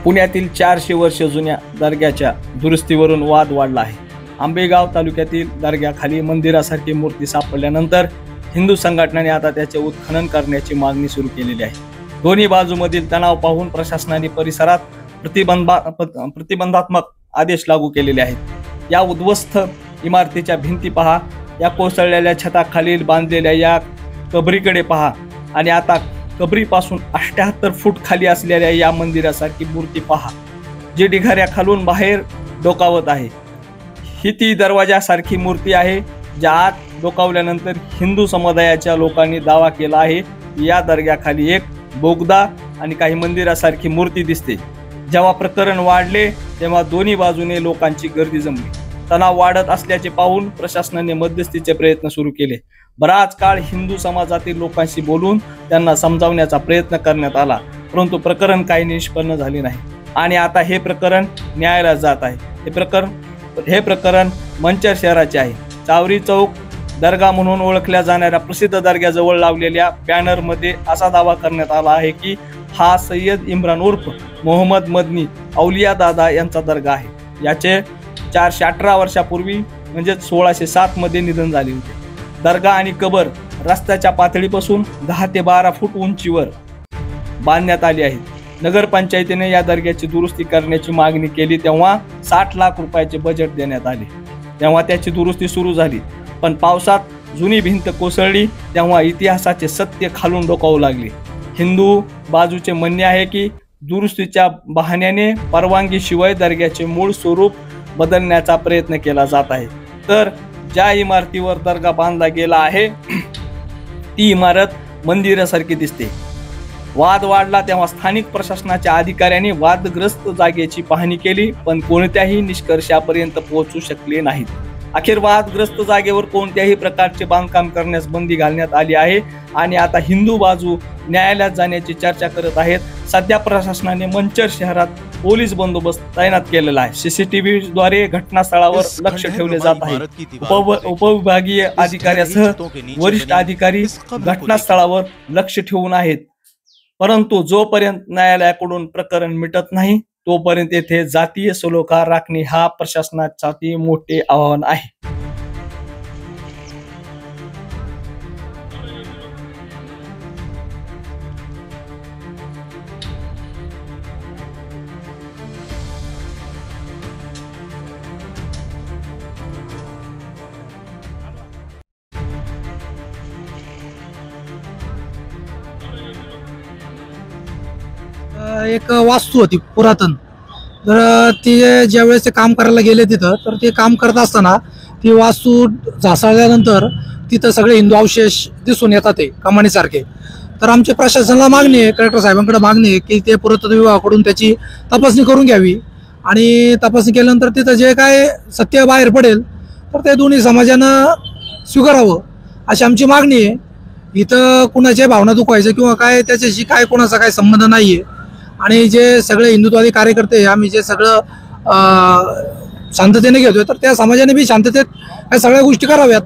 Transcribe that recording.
पुण्यातील 400 वर्ष जुन्या दर्ग्याच्या दुरुस्तीवरून वाद वाढला आहे। आंबेगाव तालुक्यातील दर्ग्याखाली मंदिरासारखी मूर्ती सापडल्यानंतर हिंदू संघटनांनी आता त्याचे उत्खनन करण्याची मागणी सुरू केलेली आहे। दोन्ही बाजूमधील तणाव पाहून प्रशासनाने परिसरात प्रतिबंधात्मक आदेश लागू केलेले आहेत। या उद्ध्वस्त इमारतीच्या भिंती पहा, या कोसळलेल्या छताखालील बांधलेल्या या कबरीकडे पहा आणि आता कबरीपासून 78 फूट खाली असलेल्या या मंदिरासारखी मूर्ती पहा, जी ढिगाऱ्याखालून बाहेर डोकावत आहे। ही ती दरवाजासारखी मूर्ती आहे ज्या आत डोकावल्यानंतर हिंदू समुदायाच्या लोकांनी दावा केला आहे की या दर्ग्याखाली एक बोगदा आणि काही मंदिरासारखी मूर्ती दिसते। जेव्हा प्रकरण वाढले तेव्हा दोन्ही बाजूने लोकांची गर्दी जमली। तणाव वाढत असल्याचे पाहून प्रशासनाने मध्यस्थीचे प्रयत्न सुरू केले। बराच काळ हिंदू समाजातील लोकांशी बोलून त्यांना समजावण्याचा प्रयत्न करण्यात आला, परंतु प्रकरण काही निष्पन्न झाले नाही आणि आता हे प्रकरण न्यायालयात जात आहे। हे प्रकरण मंचर शहराचे आहे। चावरी चौक दर्गा म्हणून ओळखल्या जाणाऱ्या प्रसिद्ध दर्ग्याजवळ लावलेल्या बॅनरमध्ये असा दावा करण्यात आला आहे की हा सय्यद इम्रान उर्फ मोहम्मद मदनी औलिया दादा यांचा दर्गा आहे। याचे 418 वर्षापूर्वी म्हणजे 1607 मध्ये निधन झाले होते। दर्गा आणि कबर रस्त्याच्या पातळीपासून 10 ते 12 फूट उंचीवर बांधण्यात आली आहे। नगरपंचायतीने या दर्ग्याची दुरुस्ती करण्याची मागणी केली तेव्हा 60 लाख रुपयाचे बजेट देण्यात आले। तेव्हा त्याची दुरुस्ती सुरू झाली, पण पावसात जुनी भिंत कोसळली तेव्हा इतिहासाचे सत्य खालून डोकावू लागले। हिंदू बाजूचे म्हणणे आहे की दुरुस्तीच्या बहाण्याने परवानगीशिवाय दर्ग्याचे मूळ स्वरूप बदलण्याचा प्रयत्न केला जात आहे, तर ज्या इमारतीवर दर्गा बांधला गेला आहे ती इमारत मंदिरासारखी दिसते। वाद वाढला तेव्हा स्थानिक प्रशासनाच्या अधिकाऱ्यांनी वादग्रस्त जागेची पाहणी केली, पण कोणत्याही निष्कर्षापर्यंत पोहोचू शकले नाहीत। अखेर वादग्रस्त जागेवर कोणत्याही प्रकारचे बांधकाम करण्यास बंदी घालण्यात आली आहे आणि आता हिंदू बाजू न्यायालयात जाण्याची चर्चा करत आहेत। सध्या प्रशासनाने मंचर शहरात पोलीस बंदोबस्त तैनात केलेला आहे। CCTVद्वारे घटनास्थळावर लक्ष ठेवले जात आहे। उपविभागीय अधिकाऱ्यासह वरिष्ठ अधिकारी घटनास्थळावर लक्ष ठेवून आहेत, परंतु जोपर्यंत न्यायालयाकडून प्रकरण मिटत नाही तोपर्यंत येथे जातीय सलोखा राखणे हा प्रशासनासाठी मोठे आव्हान आहे। एक वास्तू होती पुरातन, तर ती ज्यावेळेस ते काम करायला गेले तिथं, तर ते काम करत असताना ती वास्तू झासाळल्यानंतर तिथं सगळे हिंदू अवशेष दिसून येतात ते कमानीसारखे। तर आमची प्रशासनाला मागणी आहे, कलेक्टर साहेबांकडे मागणी आहे की ते पुरातत्व विभागाकडून त्याची तपासणी करून घ्यावी आणि तपासणी केल्यानंतर तिथं जे काय सत्य बाहेर पडेल तर ते दोन्ही समाजानं स्वीकारावं अशी आमची मागणी आहे। इथं कुणाच्या भावना दुखवायचं किंवा काय त्याच्याशी काय कोणाचा काय संबंध नाही आहे आणि जे सगळे हिंदुत्ववादी कार्यकर्ते आम्ही जे सगळं शांततेने घेतोय तर त्या समाजाने बी शांततेत या सगळ्या गोष्टी कराव्यात।